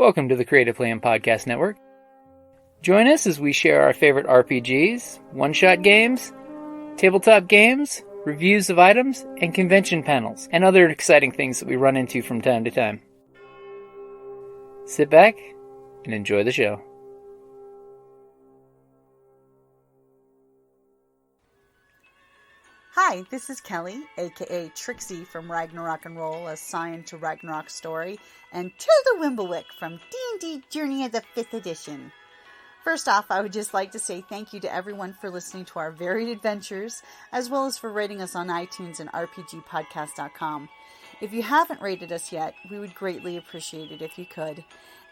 Welcome to the Creative Plan Podcast Network. Join us as we share our favorite RPGs, one-shot games, tabletop games, reviews of items, and convention panels, and other exciting things that we run into from time to time. Sit back and enjoy the show. Hi, this is Kelly, aka Trixie from Ragnarok and Roll, assigned to Ragnarok Story, and to the Wimblewick from D&D Journey of the 5th Edition. First off, I would just like to say thank you to everyone for listening to our varied adventures, as well as for rating us on iTunes and RPGpodcast.com. If you haven't rated us yet, we would greatly appreciate it if you could.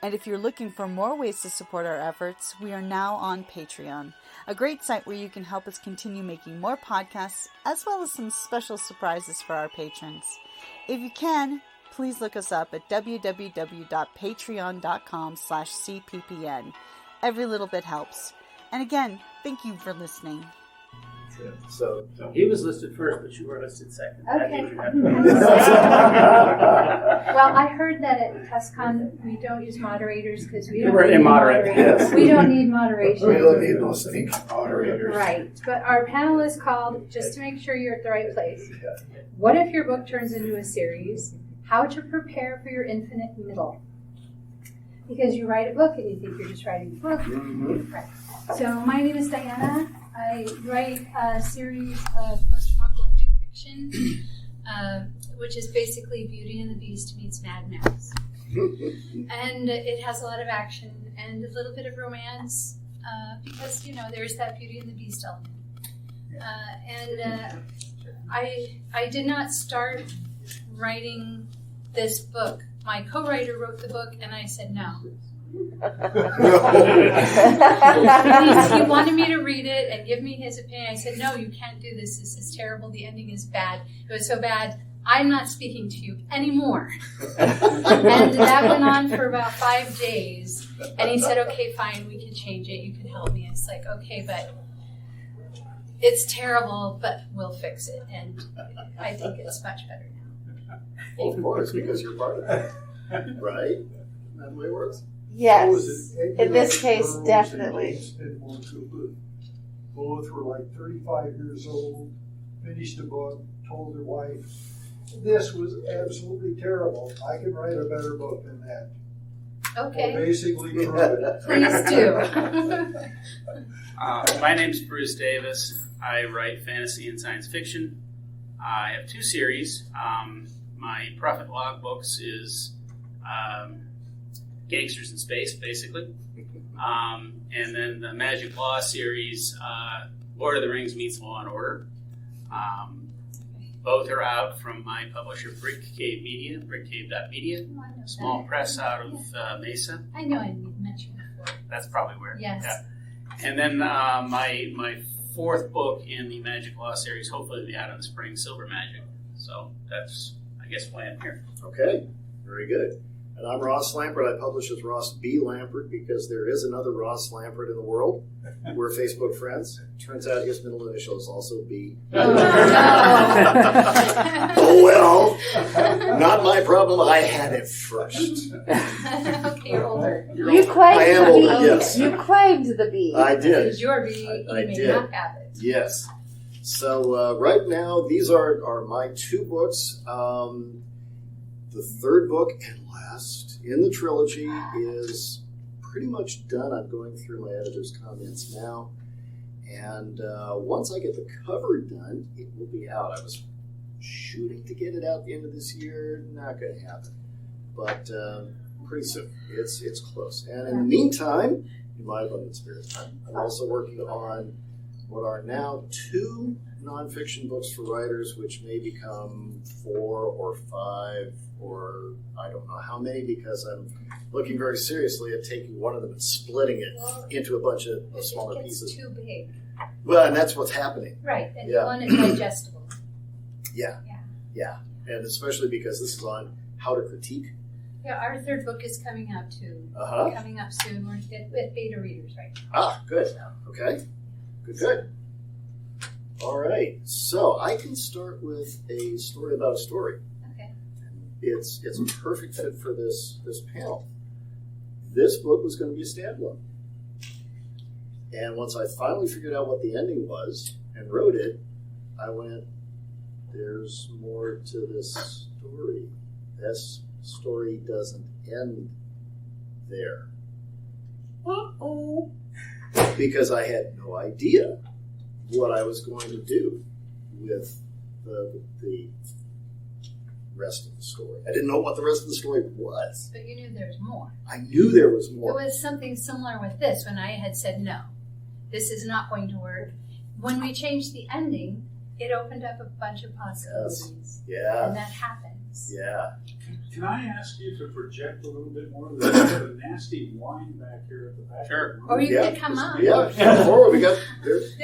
And if you're looking for more ways to support our efforts, we are now on Patreon, a great site where you can help us continue making more podcasts, as well as some special surprises for our patrons. If you can, please look us up at www.patreon.com/cppn. Every little bit helps. And again, thank you for listening. So he was listed first, but you were listed second. Okay. Well, I heard that at TusCon we don't use moderators because we don't need immoderate. Yes. We don't need moderation. We don't need those things, moderators. Right. But our panelists called just to make sure you're at the right place. What if your book turns into a series? How to prepare for your infinite middle. Because you write a book and you think you're just writing a book. Mm-hmm. Right. So my name is Diana. I write a series of post-apocalyptic fiction, which is basically Beauty and the Beast meets Mad Max. And it has a lot of action and a little bit of romance because, you know, there's that Beauty and the Beast element. I did not start writing this book. My co-writer wrote the book, and I said no. He wanted me to read it and give me his opinion. I said, no, you can't do this. This is terrible. The ending is bad. It was so bad, I'm not speaking to you anymore. And that went on for about 5 days. And he said, okay, fine, we can change it. You can help me. It's like, okay, but it's terrible, but we'll fix it. And I think it's much better now. Well, of course, because you're part of it. Right? Isn't that the way it works? Yes. In this case, definitely. Both were like 35 years old, finished a book, told their wife, this was absolutely terrible. I can write a better book than that. Okay. Well, basically, prove it. Please do. My name's Bruce Davis. I write fantasy and science fiction. I have 2 series. My Prophet Log books is Gangsters in Space, basically. And then the Magic Law series, Lord of the Rings meets Law and Order. Both are out from my publisher, Brick Cave Media, brickcave.media, small press out of Mesa. I know I mentioned before. That's probably where. Yes. Yeah. And then my 4th book in the Magic Law series, hopefully will be out in the spring, Silver Magic. So that's, I guess, why I'm here. Okay, very good. And I'm Ross Lampert. I publish as Ross B. Lampert because there is another Ross Lampert in the world. We're Facebook friends. Turns out his middle initial is also B. Oh, no. Oh, well, not my problem. I had it first. Okay, you're older. You claimed I am the older, B. yes. You claimed the B. I did. It's your B. I You may did. not have it. Yes. So right now, these are my 2 books. The 3rd book and last in the trilogy is pretty much done. I'm going through my editor's comments now. And once I get the cover done, it will be out. I was shooting to get it out at the end of this year. Not going to happen. But pretty soon. It's close. And in the meantime, in my abundant spirit, I'm also working on what are now 2 nonfiction books for writers, which may become 4 or 5 or I don't know how many, because I'm looking very seriously at taking one of them and splitting it into a bunch of smaller pieces. It's too big. Well, and that's what's happening. Right, and you want it digestible. Yeah. And especially because this is on how to critique. Yeah, our 3rd book is coming out too. Uh-huh. Coming up soon. We're with beta readers right now. Ah, good. Okay. Good. All right. So I can start with a story about a story. Okay. It's a perfect fit for this panel. this book was going to be a standalone. And once I finally figured out what the ending was and wrote it, I went, there's more to this story. This story doesn't end there. Uh-oh. Because I had no idea what I was going to do with the rest of the story. I didn't know what the rest of the story was. But you knew there was more. I knew there was more. It was something similar with this when I had said, no, this is not going to work. When we changed the ending, it opened up a bunch of possibilities. Yes. Yeah. And that happens. Yeah. Can I ask you to project a little bit more? There's a nasty whine back here at the back. Sure. Or you could come up. Yeah. Come forward. We got there's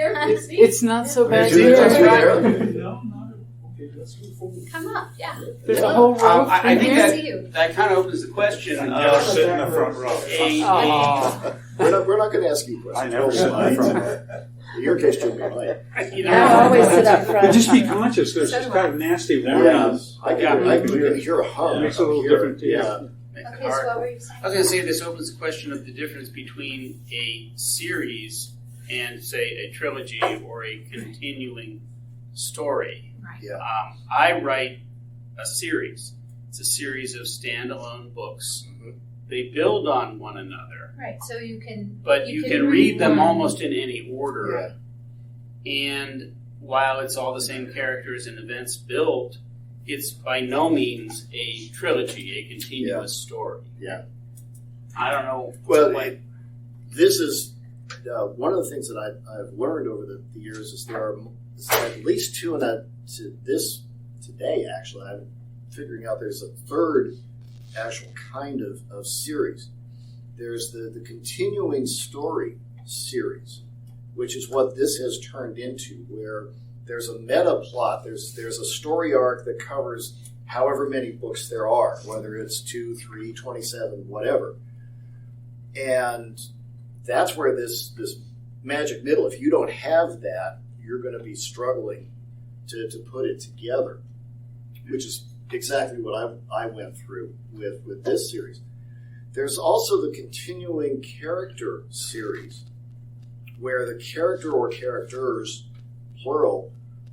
It's not so bad There's here. your No, not okay. Let's move forward. Come up, yeah. There's a whole row. I think There see you. that kind of opens the question And of just sit in the front row. Aw. we're not going to ask you questions. I never We'll sit in the slide. front row. In your case, Jim, you're right. I always sit up front. But just be conscious. There's So this do kind I. of nasty Yeah. whine. I can hear a hum. It makes it a up little here. different to you. Yeah. Make it Okay, so hard. what were you saying? I was going to say this opens the question of the difference between a series and, say, a trilogy or a continuing story. Right. Yeah. I write a series. It's a series of standalone books. Mhm. They build on one another, Right, so you can... but you can read them one. almost in any order. And while it's all the same characters and events built, it's by no means a trilogy, a continuous story. Yeah. I don't know. Well, what- this is one of the things that I've learned over the years is there are at least two, and to this today, actually, I'm figuring out there's a third actual kind of series. There's the continuing story series, which is what this has turned into, where there's a meta plot, there's a story arc that covers however many books there are, whether it's 2, 3, 27, whatever. And that's where this magic middle, if you don't have that, you're going to be struggling to put it together, which is exactly what I went through with this series. There's also the continuing character series, where the character or characters, plural,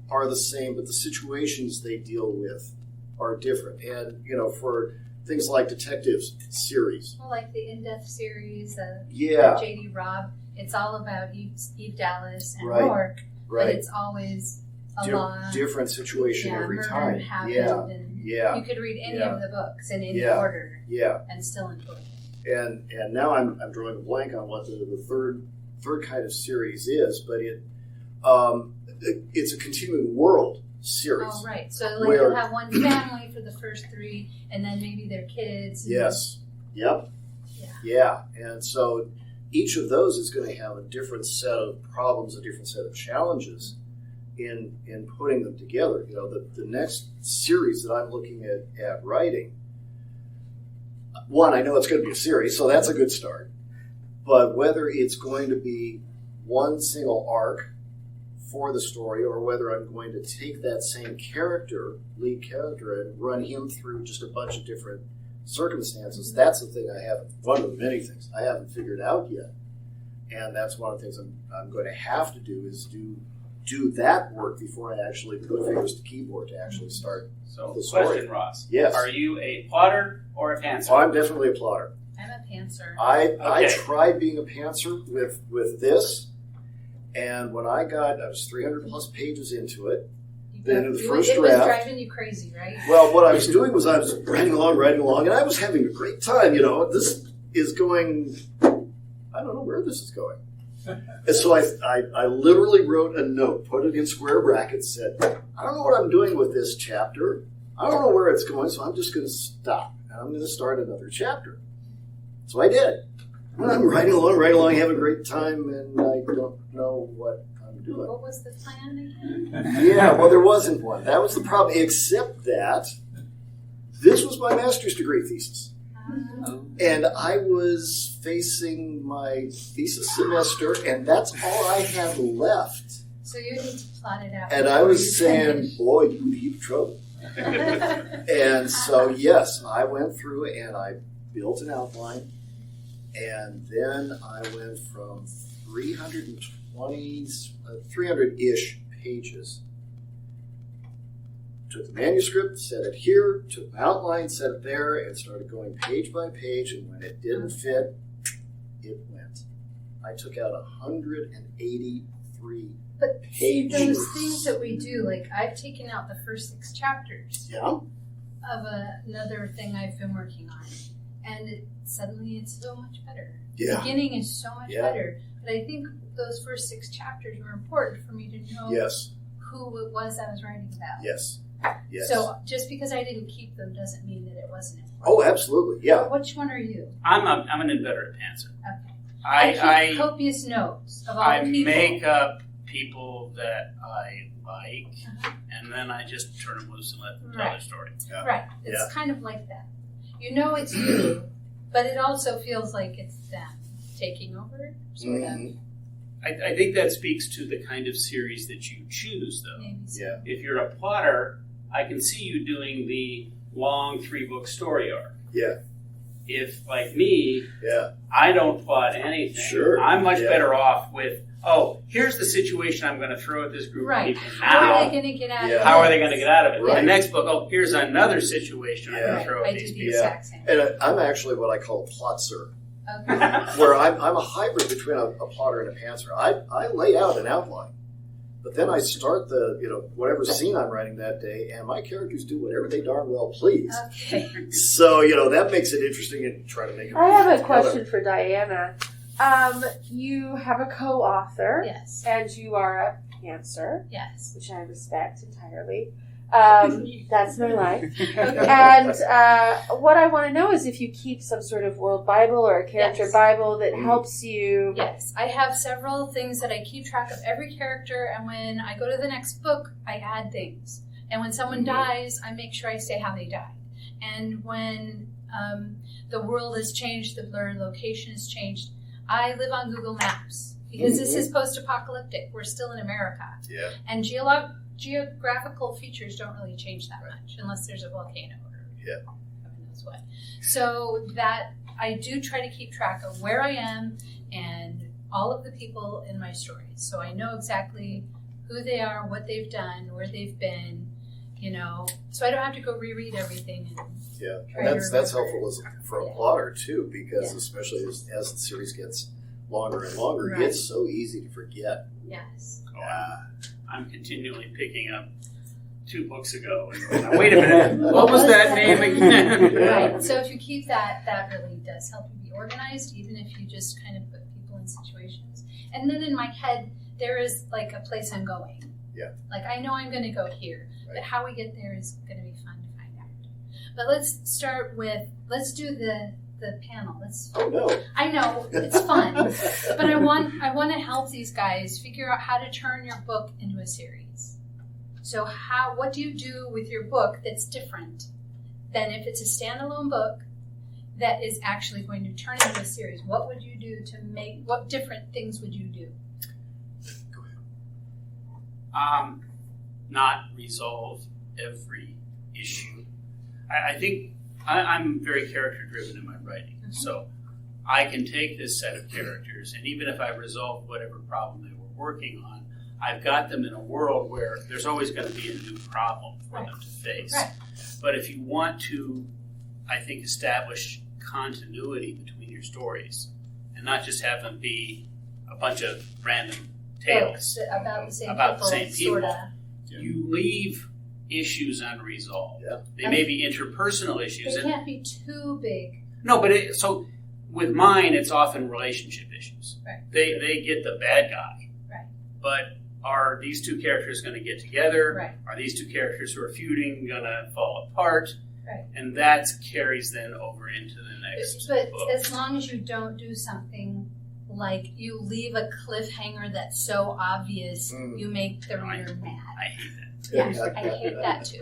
are the same, but the situations they deal with are different. And, for things like detectives series. Well, like the In-Depth series, Yeah. J.D. Robb, it's all about Eve Dallas and Right. Rourke, but Right. it's always a law. Different situation every murder time. happened, Yeah. and Yeah. you could read any Yeah. of the books in any Yeah. order Yeah. and still enjoy it. And now I'm drawing a blank on what the third kind of series is, but it's a continuing world series. Oh, right. So Where- you'll have one family for the first 3, and then maybe their kids. and- Yes. Yep. Yeah. And so each of those is going to have a different set of problems, a different set of challenges in putting them together. The next series that I'm looking at writing, one, I know it's going to be a series, so that's a good start. But whether it's going to be one single arc for the story, or whether I'm going to take that same lead character, and run him through just a bunch of different circumstances, that's the thing one of the many things I haven't figured out yet. And that's one of the things I'm going to have to do is do that work before I actually put fingers to keyboard to actually start So, the story. question, Ross. Yes. Are you a plotter or a pantser? Oh, I'm definitely a plotter. I'm a pantser. I Okay. tried being a pantser with this, and when I was 300 plus pages into it. Then in the first it was draft- driving you crazy, right? Well, what I was doing was I was writing along, and I was having a great time. This is going. I don't know where this is going. And so I literally wrote a note, put it in square brackets, said, I don't know what I'm doing with this chapter. I don't know where it's going, so I'm just going to stop, and I'm going to start another chapter. So I did. And I'm writing along, having a great time, and I don't know what I'm doing. What was the plan again? Yeah, well, there wasn't one. That was the problem, except that this was my master's degree thesis. And I was facing my thesis semester, and that's all I had left. So you need to plot it out. And I before was you saying, finish. boy, you need trouble. And so, yes, I went through and I built an outline, And then I went from 300-ish pages. Took the manuscript, set it here, took the outline, set it there, and started going page by page. And when it didn't fit, it went. I took out 183 But see, pages. those things that we do, like I've taken out the first 6 chapters Yeah. of another thing I've been working on, and suddenly it's so much better. The Yeah. beginning is so much Yeah. better, but I think those first 6 chapters were important for me to know Yes. who it was I was writing about. Yes. Yes. So just because I didn't keep them doesn't mean that it wasn't important. Oh, absolutely. Yeah. Which one are you? I'm an inveterate pantser. Okay. I keep copious notes of all I the people. make up people that I like, Uh-huh. and then I just turn them loose and let them tell Right. their story. Yeah. Right. It's kind of like that. You know it's you, but it also feels like it's them taking over, sort Mhm. I think that speaks to the kind of series that you choose, of. though. Maybe so. Yeah. If you're a plotter, I can see you doing the long 3-book story arc. Yeah. If, like me, Yeah. I don't plot anything, Sure. I'm much Yeah. better off with, here's the situation I'm going to throw at this group Right. of people How are now. they going to get out Yeah. of it? How are they going to get out of it? Right. The next book, here's another situation I'm going Yeah. to throw I at do these the people. exact same. And I'm actually what I call a plotzer, Okay. where I'm a hybrid between a plotter and a pantser. I lay out an outline, but then I start whatever scene I'm writing that day, and my characters do whatever they darn well please. Okay. So, that makes it interesting and try to make it I have a together. question for Diana. You have a co-author, Yes. and you are a pantser, Yes. which I respect entirely. That's my life. And what I want to know is if you keep some sort of world Bible or a character Yes. Bible that helps you. Yes. I have several things that I keep track of every character, and when I go to the next book, I add things. And when someone dies, I make sure I say how they died. And when the world has changed, the blurred location has changed, I live on Google Maps because this is post-apocalyptic. We're still in America. Yeah. And geographical features don't really change that much unless there's a volcano or heaven knows what. So that I do try to keep track of where I am and all of the people in my stories. So I know exactly who they are, what they've done, where they've been, so I don't have to go reread everything. Yeah, Try and to that's remember. helpful for a Yeah. plotter too, because Yeah. especially as the series gets longer and longer, Right. it's so easy to forget. Yes. I'm continually picking up 2 books ago. And, wait a minute, what was that name again? Right. So if you keep that really does help you be organized, even if you just kind of put people in situations. And then in my head, there is like a place I'm going. Yeah. Like I know I'm going to go here, Right. but how we get there is going to be fun to find out. But let's do the panel. Oh no! I know it's fun, but I want to help these guys figure out how to turn your book into a series. So what do you do with your book that's different than if it's a standalone book that is actually going to turn into a series? What would you do what different things would you do? Go ahead. Not resolve every issue. I think I'm very character driven in my writing. Mm-hmm. So I can take this set of characters, and even if I resolve whatever problem they were working on, I've got them in a world where there's always going to be a new problem for Right. them to face. Right. But if you want to, I think, establish continuity between your stories and not just have them be a bunch of random tales Books about the same about people, the same people, sorta. you leave issues unresolved. Yeah. They may be interpersonal issues. They And, can't be too big. no, but so with mine, it's often relationship issues. Right. They get the bad guy. Right. But are these 2 characters going to get together? Right. Are these 2 characters who are feuding going to fall apart? Right. And that carries then over into the next But book. as long as you don't do something like you leave a cliffhanger that's so obvious, you make the reader mad. I hate that. Yeah, I hate that too.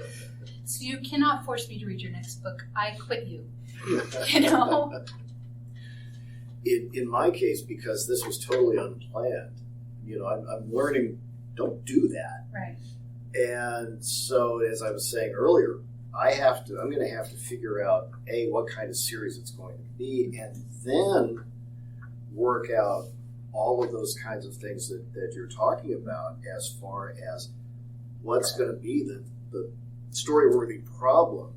So you cannot force me to read your next book. I quit you. In my case, because this was totally unplanned, I'm learning, don't do that. Right. And so, as I was saying earlier, I'm going to have to figure out, A, what kind of series it's going to be, and then work out all of those kinds of things that you're talking about as far as what's going to be the story-worthy problem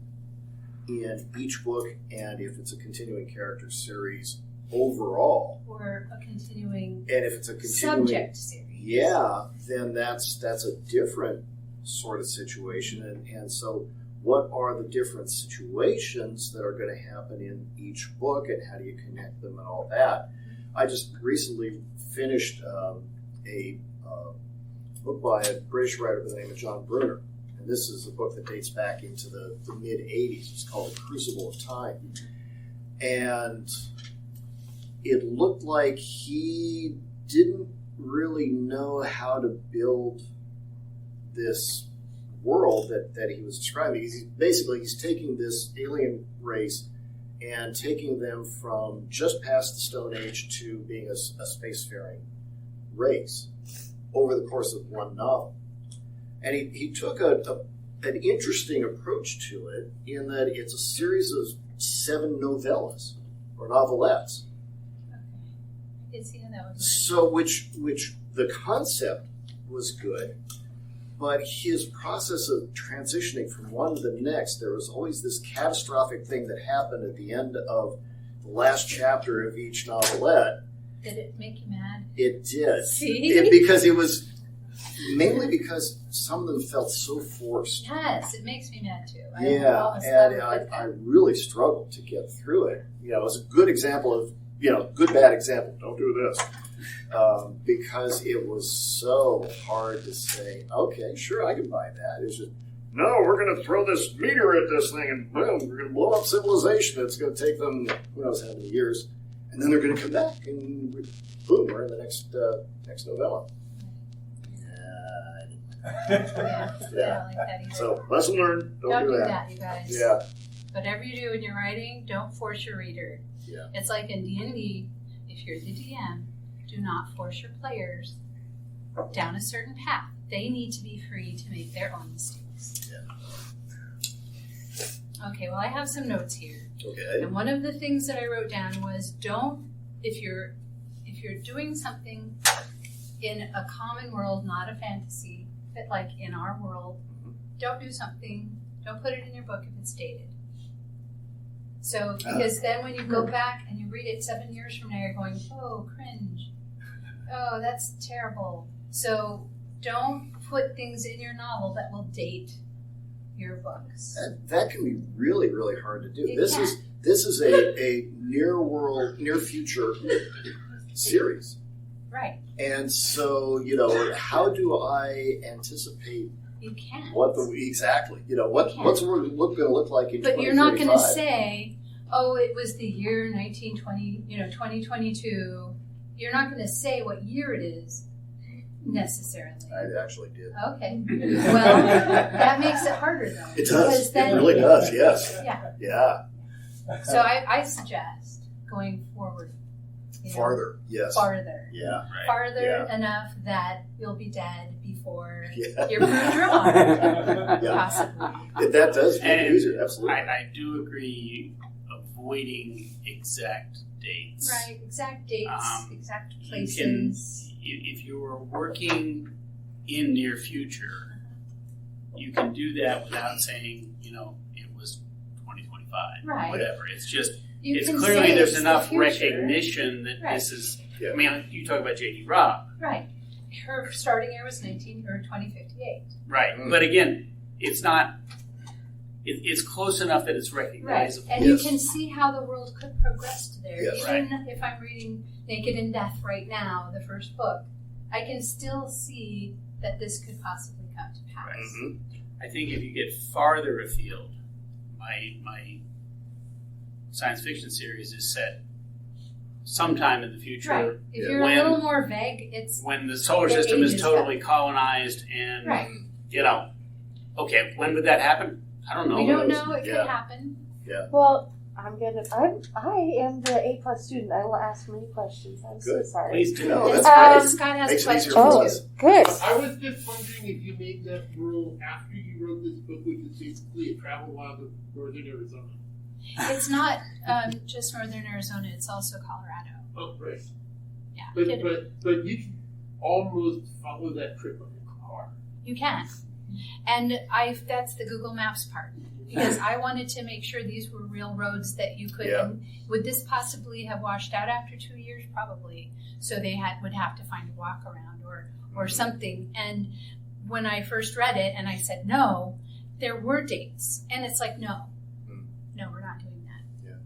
in each book, and if it's a continuing character series overall. Or a continuing and if it's a continuing subject series. Yeah, then that's a different sort of situation. And so what are the different situations that are going to happen in each book, and how do you connect them and all that? I just recently finished a book by a British writer by the name of John Brunner. And this is a book that dates back into the mid-'80s. It's called Crucible of Time. And it looked like he didn't really know how to build this world that he was describing. He's taking this alien race and taking them from just past the Stone Age to being a spacefaring race over the course of one novel. And he took an interesting approach to it in that it's a series of 7 novellas or novelettes. Okay. It's, that was So which the concept was good, but his process of transitioning from one to the next, there was always this catastrophic thing that happened at the end of the last chapter of each novelette. Did it make you mad? It did. See? Because it was mainly because some of them felt so forced. Yes, it makes me mad too. I really struggled to get through it. It was a good example of, good, bad example. Don't do this. Because it was so hard to say, okay, sure, I can buy that. It's just, no, we're going to throw this meteor at this thing and boom, we're going to blow up civilization. It's going to take them, who knows how many years. And then they're going to come back and boom, we're in the next novella. I don't like that either. So, lesson learned. Don't do that, you guys. Yeah. Whatever you do in your writing, don't force your reader. Yeah. It's like in D&D, if you're the DM, do not force your players down a certain path. They need to be free to make their own mistakes. Yeah. Okay, well, I have some notes here. Okay. And one of the things that I wrote down was if you're doing something in a common world, not a fantasy, but like in our world, don't put it in your book if it's dated. So, because then when you go back and you read it 7 years from now, you're going, oh, cringe. Oh, that's terrible. So don't put things in your novel that will date your books. That can be really, really hard to do. It This can. is a near future series. Right. And so, how do I anticipate You can't. what's the world going to look like in 2035? But you're not going to say, oh, it was the year 1920, 2022. You're not going to say what year it is necessarily. I actually did. Okay. Well, that makes it harder though. It does. Then, It really does, yes. Yeah. Yeah. So I suggest going forward. Farther, yes. Farther. Yeah. Right. Farther enough that you'll be dead before Yeah. you're proved wrong. Yeah. Possibly. That does make it And easier, absolutely. I do agree avoiding exact dates. Right, exact dates, exact You places. if you are working in near future, you can do that without saying, it was 2025 Right. or whatever. It's just, You it's can clearly say there's it's the enough future. recognition that Right. this is, Yeah. I mean, you talk about J.D. Robb. Right. Her starting year was 2058. Right. Mm. But again, it's not, it's close enough that it's Right. recognizable. And Yes. you can see how the world could progress to there. Yes. Even if I'm reading Naked in Death right now, the first book, I can still see that this could possibly come to pass. Mhm. I think if you get farther afield, my science fiction series is set sometime in the future. Right. If you're When- a little more vague, it's When the solar The system is ages totally colonized and, right. okay, when would that happen? I don't know. We don't know. It Yeah. could happen. Well, I am the A+ student. I will ask many questions. I'm so Good. sorry. Please do. No, And that's great. Scott has Makes it easier questions. for Oh, us. good. I was just wondering if you made that rule after you wrote this book, which is basically a travel log of northern Arizona. It's not just northern Arizona. It's also Colorado. Oh, right. Yeah. But you can almost follow that trip on your car. You can. And that's the Google Maps part. Because I wanted to make sure these were real roads that you could. Yeah. Would this possibly have washed out after 2 years? Probably. So they would have to find a walk around or something. And when I first read it and I said no, there were dates. And it's like, no, we're not doing that. Yeah.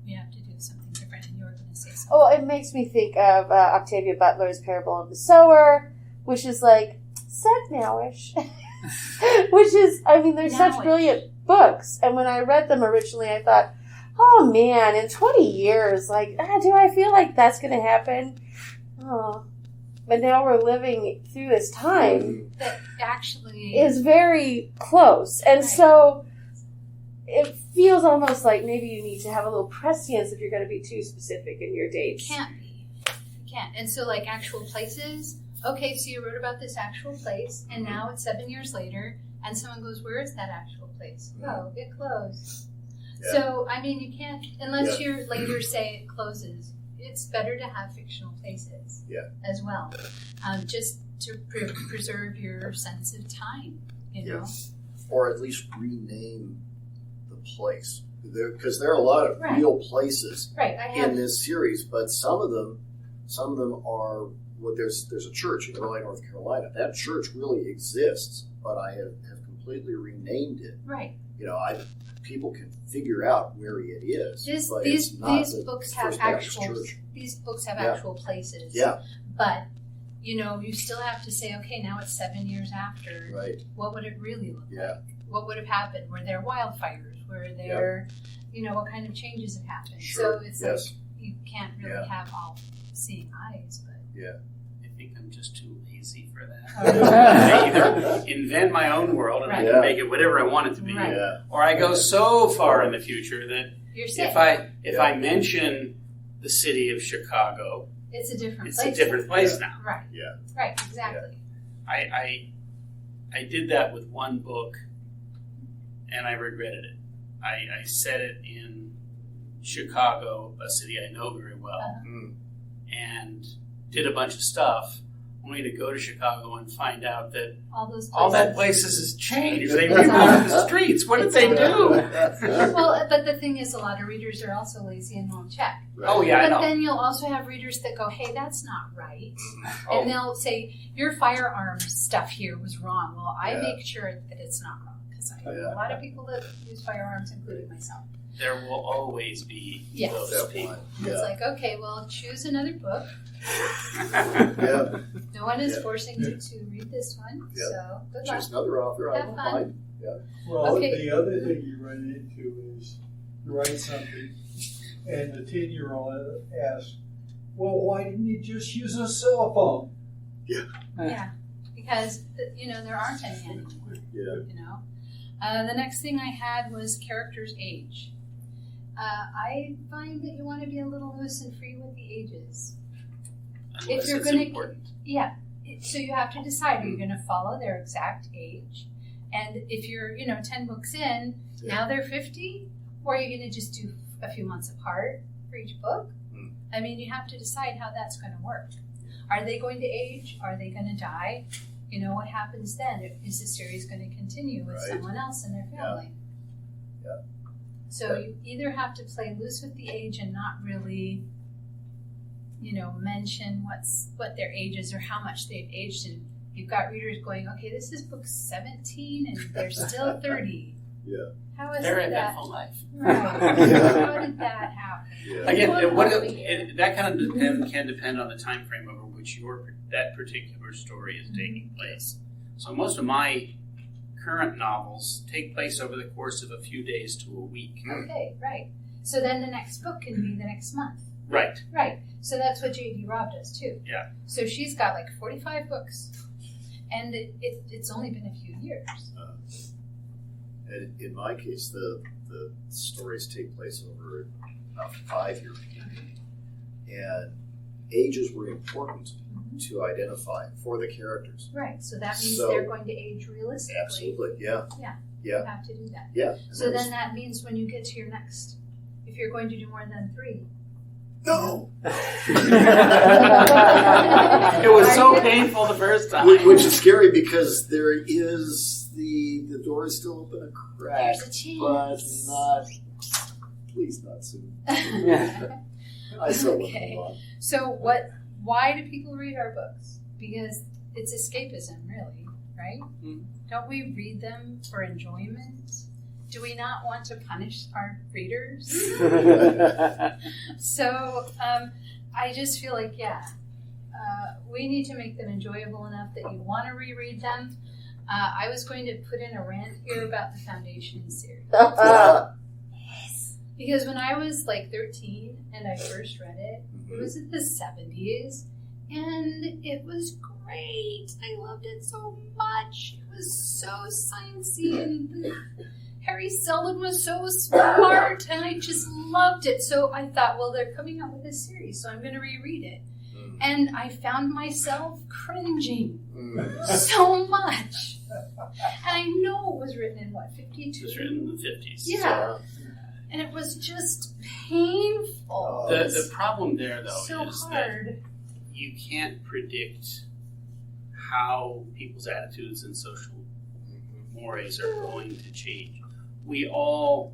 We have to do something different. And you were going to say something. Oh, it makes me think of Octavia Butler's Parable of the Sower, which is like set nowish. Which is, I mean, they're such Nowish. brilliant books. And when I read them originally, I thought, oh man, in 20 years, like, do I feel like that's going to happen? Oh. But now we're living through this time. That actually Is very close. And so it feels almost like maybe you need to have a little prescience if you're going to be too specific in your dates. Can't be. You can't. And so, like, actual places. Okay, so you wrote about this actual place, and now it's 7 years later, and someone goes, "Where is that actual place?" Oh, it closed. Yeah. So, I mean, you can't unless you later say it closes. It's better to have fictional places, as well, just to preserve your sense of time. You know, or at least rename the place, because there are a lot of Right. real places right? I have in this series, but some of them are. Well, there's a church in Raleigh, North Carolina. That church really exists, but I have completely renamed it. right. You know, people can figure out where it is. But These it's not these the books have First Baptist actual Church. these books have Yeah. actual places. Yeah, But you know, you still have to say, okay, now it's 7 years after. right. What would it really look Yeah. like? What would have happened? Were there wildfires? Were there, you know, what kind of changes have happened? Sure. So it's Yes. like you can't really have all seeing eyes, but I think I'm just too lazy for that. Oh, I either invent my own world and I Right. can make it whatever I want it to be, Right. Yeah. or I go so far in the future that you're safe. if I mention the city of Chicago, It's a different it's place. a different place now. Right. Yeah. Right. Exactly. I did that with one book, and I regretted it. I set it in Chicago, a city I know very well, and did a bunch of stuff, only to go to Chicago and find out that All those places. all that places has changed. They remodeled the streets. What did they do? Well, but the thing is, a lot of readers are also lazy and won't check. Oh yeah, I But know. then you'll also have readers that go, "Hey, that's not right," Oh. and they'll say, "Your firearms stuff here was wrong." Well, I Yeah. make sure that it's not wrong because I know a lot of people that use firearms, including myself. There will always be Yes. those people. It's like, okay, well, choose another book. Yeah. No one is Yeah. forcing you to read this one, Yeah. so good luck. Choose another author. I Have don't fun. mind. Well, Okay. the other thing you run into is you write something, and the 10-year-old asks, "Well, why didn't you just use a cell phone?" Yeah, because you know there aren't any anymore. Yeah. You know, the next thing I had was character's age. I find that you want to be a little loose and free with the ages. Unless you're it's gonna- important. Yeah, so you have to decide: are you going to follow their exact age? And if you're, 10 books in, now they're 50, or are you going to just do a few months apart for each book? I mean, you have to decide how that's going to work. Are they going to age? Are they going to die? You know, what happens then? Is the series going to continue with Right. someone else in their family? Yeah. So you either have to play loose with the age and not really, mention what their age is or how much they've aged. And you've got readers going, okay, this is book 17 and they're still 30. Yeah. How is Their that? eventful life. Right. Yeah. How did that happen? Yeah. Again, Yeah. that kind of can depend on the time frame over which that particular story is taking place. So most of my current novels take place over the course of a few days to a week. Okay, right. So then the next book can be the next month. Right. Right. So that's what J.D. Robb does too. Yeah. So she's got like 45 books, and it's only been a few years. And in my case, the stories take place over a 5-year period. And ages were important to identify for the characters. Right. So that means So- they're going to age realistically. Absolutely, yeah. Yeah. Yeah. You have to do that. Yeah. So then that means when you get to your next, if you're going to do more than 3, No! It was so painful the first time. Which is scary because there is the door is still open a crack, but not. Please not soon. I still want to move on. So why do people read our books? Because it's escapism, really, right? Mm. Don't we read them for enjoyment? Do we not want to punish our readers? So I just feel like, we need to make them enjoyable enough that you want to reread them. I was going to put in a rant here about the Foundation series. Because when I was like 13 and I first read it, it was in the 70s, and it was great. I loved it so much. It was so sciencey, and Harry Seldon was so smart, and I just loved it. So I thought, well, they're coming out with a series, so I'm going to reread it. And I found myself cringing so much. And I know it was written in, 52? It was written in the 50s. Yeah. And it was just painful. The problem there, though, so is hard. that you can't predict how people's attitudes and social mores are going to change. We all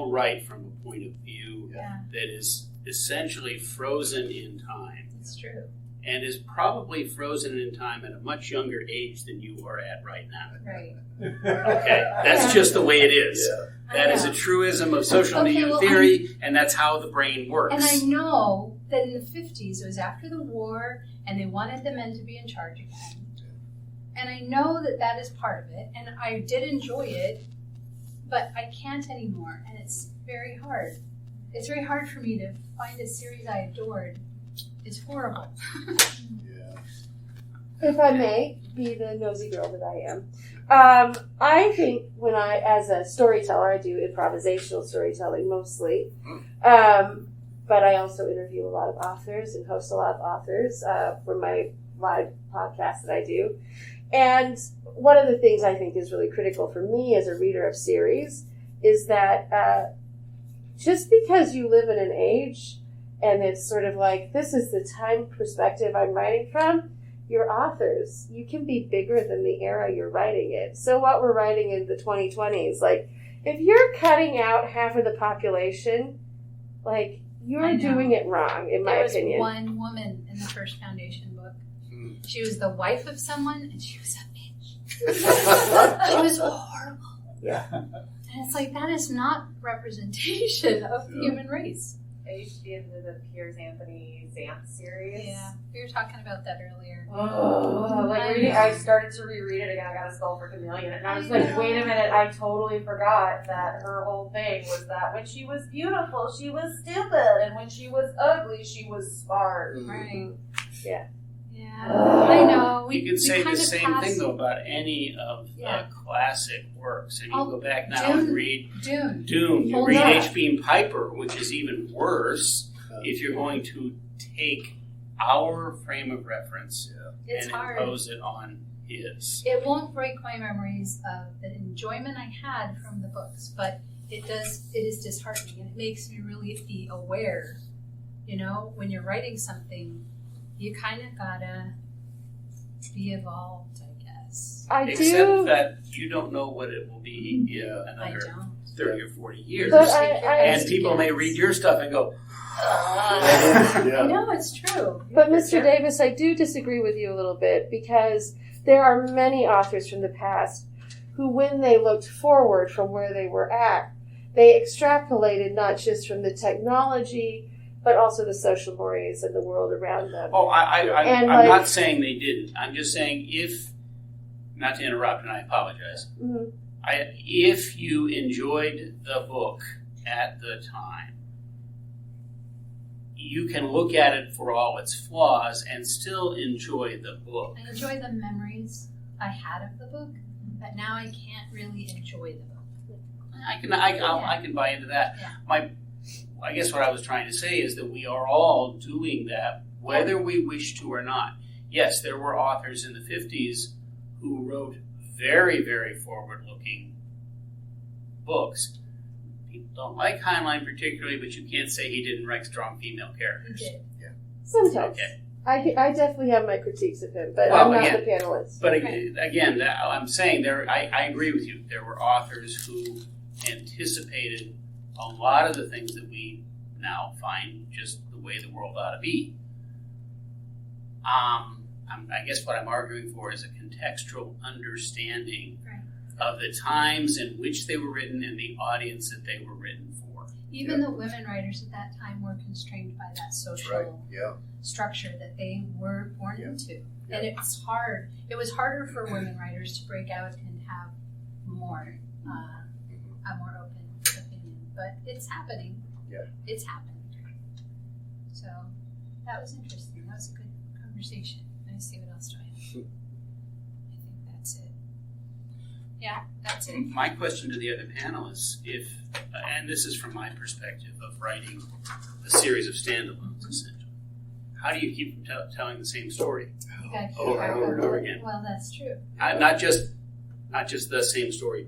write from a point of view that is essentially frozen in time. It's true. And is probably frozen in time at a much younger age than you are at right now. Right. Okay, that's just the way it is. Yeah. That is a truism of social media theory, and that's how the brain works. And I know that in the 50s, it was after the war, and they wanted the men to be in charge again. And I know that that is part of it, and I did enjoy it, but I can't anymore, and it's very hard. It's very hard for me to find a series I adored. It's horrible. If I may be the nosy girl that I am, I think when as a storyteller, I do improvisational storytelling mostly, but I also interview a lot of authors and host a lot of authors for my live podcast that I do. And one of the things I think is really critical for me as a reader of series is that just because you live in an age and it's sort of like, this is the time perspective I'm writing from, you're authors. You can be bigger than the era you're writing in. So what we're writing in the 2020s, like, if you're cutting out half of the population, like, you're doing it wrong, in my opinion. There was one woman in the first Foundation book. She was the wife of someone, and she was a bitch. She was horrible. Yeah. And it's like, that is not representation of the human race. I used to be into the Piers Anthony Xanth series. Yeah, we were talking about that earlier. I started to reread it again. I got a Skull for Chameleon, and I was like, wait a minute, I totally forgot that her whole thing was that when she was beautiful, she was stupid, and when she was ugly, she was smart. Right. Yeah. Yeah, I know. You could say the same thing, though, about any of the classic works. And you go back now and read Dune. You read H.B. Piper, which is even worse if you're going to take our frame of reference and impose it on his. It won't break my memories of the enjoyment I had from the books, but it is disheartening, and it makes me really be aware, when you're writing something, you kind of gotta be evolved, I guess. Except that you don't know what it will be another 30 or 40 years. And people may read your stuff and go, I know, it's true. But Mr. Davis, I do disagree with you a little bit, because there are many authors from the past who, when they looked forward from where they were at, they extrapolated not just from the technology, but also the social mores and the world around them. Oh, I'm not saying they didn't. I'm just saying not to interrupt, and I apologize. Mm-hmm. If you enjoyed the book at the time, you can look at it for all its flaws and still enjoy the book. I enjoy the memories I had of the book, but now I can't really enjoy the book. I can buy into that. Yeah. I guess what I was trying to say is that we are all doing that, whether we wish to or not. Yes, there were authors in the 50s who wrote very, very forward-looking books. people don't like Heinlein particularly, but you can't say he didn't write strong female He characters. did. Sometimes. Okay. I definitely have my critiques of him, but Well, I'm not again- the panelist. But again, I'm saying I agree with you. There were authors who anticipated a lot of the things that we now find just the way the world ought to be. I guess what I'm arguing for is a contextual understanding of the times in which they were written and the audience that they were written for. Even the women writers at that time were constrained by that social structure that they were born into. And it's hard. It was harder for women writers to break out and have more, a more open opinion. But it's happening. Yeah. It's happening. So that was interesting. That was a good conversation. Let me see what else do I have. I think that's it. Yeah, that's it. My question to the other panelists, and this is from my perspective of writing a series of standalones, essentially. How do you keep from telling the same story You gotta keep over and over and over again? Well, that's true. Not just the same story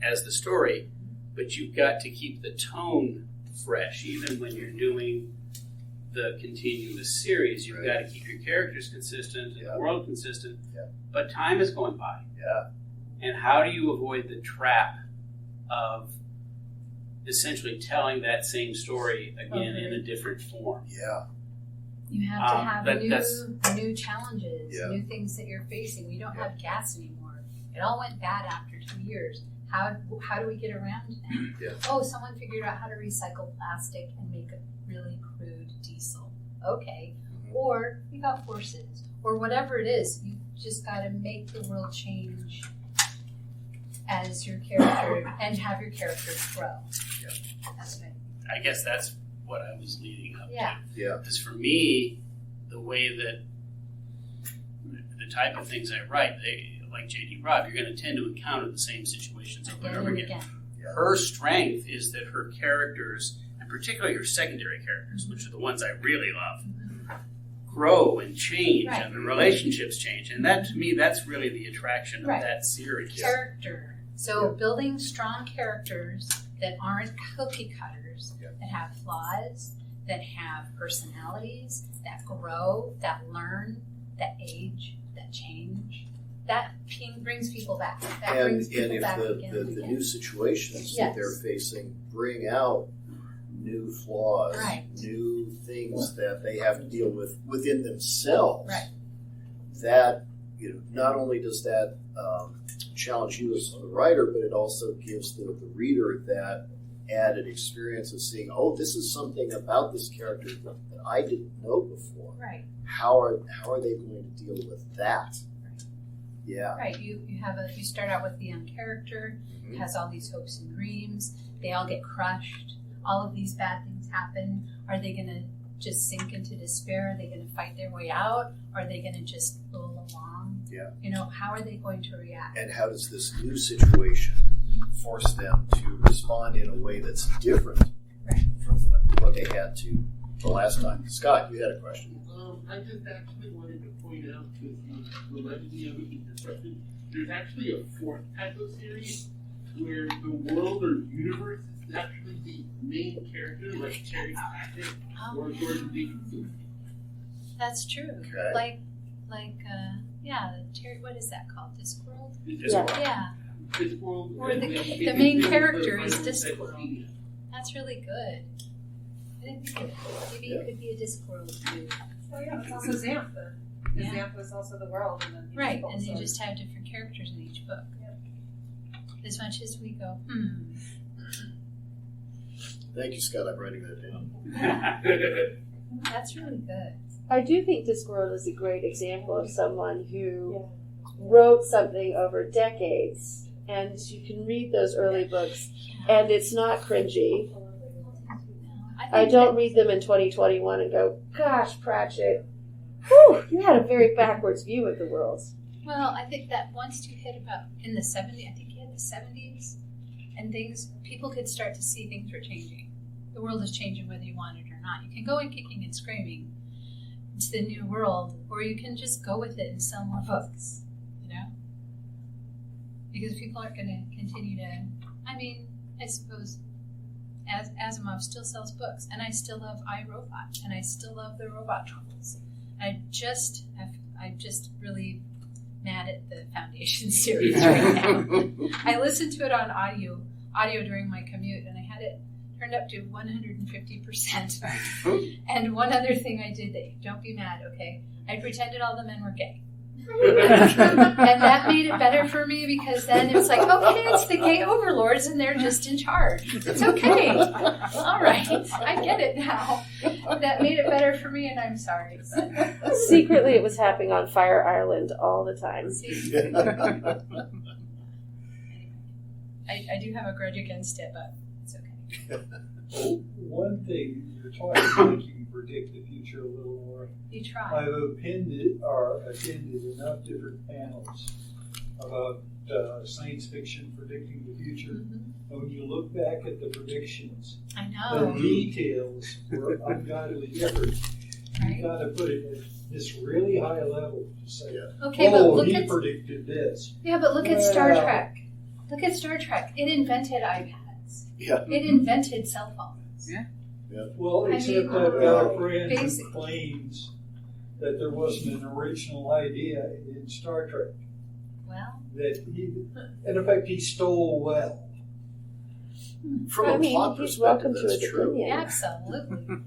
as the story, but you've got to keep the tone fresh, even when you're doing the continuous series. You've got to keep your characters consistent and the world consistent. Yeah. But time is going by. Yeah. And how do you avoid the trap of essentially telling that same story again in a different form? Yeah. You have to have new challenges, Yeah. new things that you're facing. We don't have gas anymore. It all went bad after 2 years. How do we get around now? Yeah. Oh, someone figured out how to recycle plastic and make a really crude diesel. Okay. Or you got horses. Or whatever it is. You just got to make the world change as your character and have your characters grow. Yeah. That's right. I guess that's what I was leading up Yeah. to. Yeah. Because for me, the way that the type of things I write, like J.D. Robb, you're going to tend to encounter the same situations over and over again. Her strength is that her characters, and particularly her secondary characters, which are the ones I really love, grow and change, and the relationships change. And that, to me, that's really the attraction of that series. Character. So building strong characters that aren't cookie cutters, that have flaws, that have personalities, that grow, that learn, that age, that change. That brings people back. That brings people back if again the and again. new situations that they're facing bring out new flaws, new things that they have to deal with within themselves, that not only does that challenge you as the writer, but it also gives the reader that added experience of seeing, oh, this is something about this character that I didn't know before. Right. How are they going to deal with that? Yeah. Right. You start out with the young character, has all these hopes and dreams. They all get crushed. All of these bad things happen. Are they going to just sink into despair? Are they going to fight their way out? Are they going to just roll along? Yeah. How are they going to react? And how does this new situation force them to respond in a way that's different from what they had to the last time? Scott, you had a question. I just actually wanted to point out, because you reminded me of it in discussion, there's actually a fourth type of series where the world or universe is actually the main character, like Terry Pratchett or Jordan Dickinson. That's true. Okay. Terry, what is that called? Discworld? Discworld. Yeah. Discworld. Or the main character is Discworld. That's really good. I didn't think of it. Maybe it could be a Discworld too. Oh yeah, it's also Xantha. Because Xantha is also the world, and then right, and they just have different characters in each book. As much as we go, Thank you, Scott. I'm writing that down. That's really good. I do think Discworld is a great example of someone who wrote something over decades, and you can read those early books, and it's not cringy. I don't read them in 2021 and go, gosh, Pratchett, whew, you had a very backwards view of the world. Well, I think that once you hit about in the 70s, I think you hit the 70s, and people could start to see things were changing. The world is changing whether you want it or not. You can go in kicking and screaming. It's the new world, or you can just go with it and sell more books, because people aren't going to continue to, I suppose Asimov still sells books, and I still love iRobot, and I still love the robot novels. I'm just really mad at the Foundation series right now. I listened to it on audio during my commute, and I had it turned up to 150%. And one other thing I did, don't be mad, okay? I pretended all the men were gay. And that made it better for me, because then it's like, okay, it's the gay overlords and they're just in charge. It's okay. All right. I get it now. That made it better for me, and I'm sorry. Secretly, it was happening on Fire Island all the time. I do have a grudge against it, but it's okay. Well, one thing you're talking about, you can predict the future a little more. You try. I've attended enough different panels about science fiction predicting the future. Mm-hmm. And when you look back at the predictions, I know. the details were ungodly different. Right? You got to put it at this really high level to say, Okay, but look he at predicted this. Yeah, but look at Star Trek. Look at Star Trek. It invented iPads. Yeah. It invented cell phones. Yeah. Well, I except mean, I've got a friend who basically. claims that there wasn't an original idea in Star Trek. Well, That in effect, he stole well. From I a mean, plot he's welcome perspective, to that's his true. opinion. absolutely.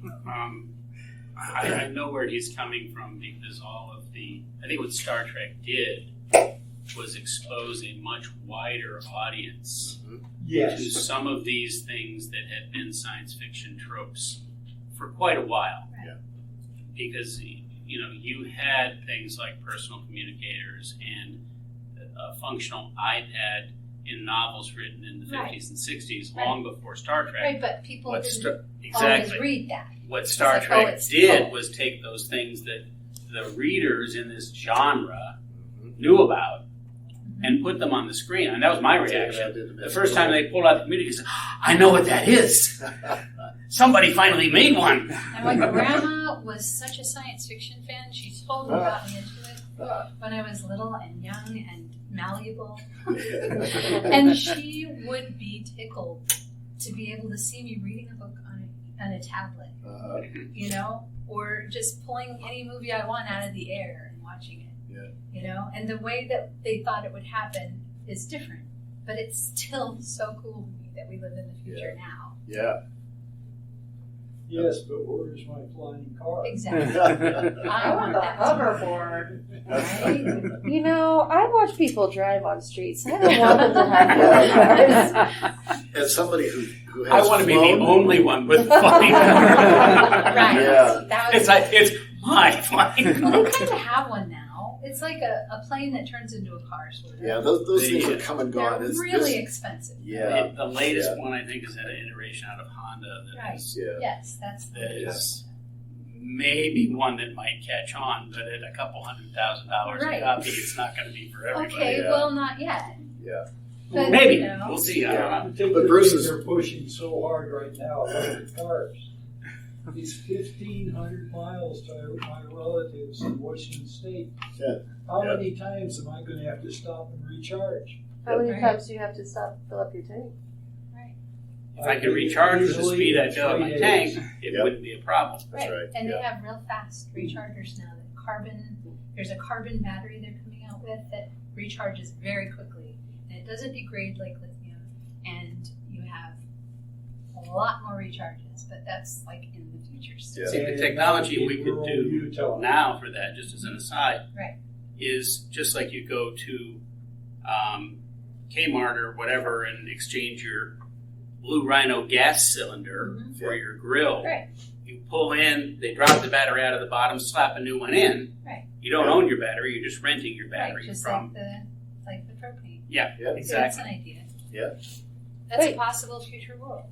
I know where he's coming from, because all of I think what Star Trek did was expose a much wider audience to Yes. some of these things that had been science fiction tropes for quite a while. Right. Because, you had things like personal communicators and a functional iPad in novels written in the 50s and 60s, long before Star Trek. Right, but people didn't always Exactly. read that. What Star like, Trek it's did cool. was take those things that the readers in this genre knew about and put them on the screen. And that was my reaction. The first time they pulled out the community, said, I know what that is. Somebody finally made one. And my grandma was such a science fiction fan, she totally got me into it when I was little and young and malleable. And she would be tickled to be able to see me reading a book on a tablet, or just pulling any movie I want out of the air and watching it. And the way that they thought it would happen is different, but it's still so cool to me that we live in the future now. Yeah. Yes, but where's my flying car? Exactly. I want the hoverboard. Right? I watch people drive on streets. I don't want them to have cars. As somebody who has I want to be the flown- only one with flying. Right. Yeah. That was, It's my flying well, car. they kind of have one now. It's like a plane that turns into a car, sort of. Yeah, those things are come and gone. They're It's really just- expensive. Yeah. The latest one, I think, is an iteration out of Honda Right. Yes, that's that is maybe one that might catch on, but at a couple $100,000 Right. a copy, it's not going to be for everybody. okay. Yeah. Well, not yet. Yeah. But, Maybe. We'll see. I Yeah. don't know. Take But the Bruce things is- they're pushing so hard right now, electric cars. These 1,500 miles to my relatives in Washington State. Yeah. How many times am I going to have to stop and recharge? How many Right. times do you have to stop and fill up your tank? If I could recharge with the Easily speed I fill up my 3 tank, days. it Yep. wouldn't be a problem. That's right. And Yeah. they have real fast rechargers now. There's a carbon battery they're coming out with that recharges very quickly, and it doesn't degrade like lithium. And you have a lot more recharges, but that's like in the future. So. Yeah. See, the technology we could Rural do Utah. now for that, just as an aside, Right. is just like you go to Kmart or whatever and exchange your Blue Rhino gas cylinder for your grill. Right. You pull in, they drop the battery out of the bottom, slap a new one in. Right. You don't own your battery, you're just renting your battery Right, just from. like the propane. Yeah, Yeah. So that's exactly. an idea. Yeah. That's Wait. a possible future world.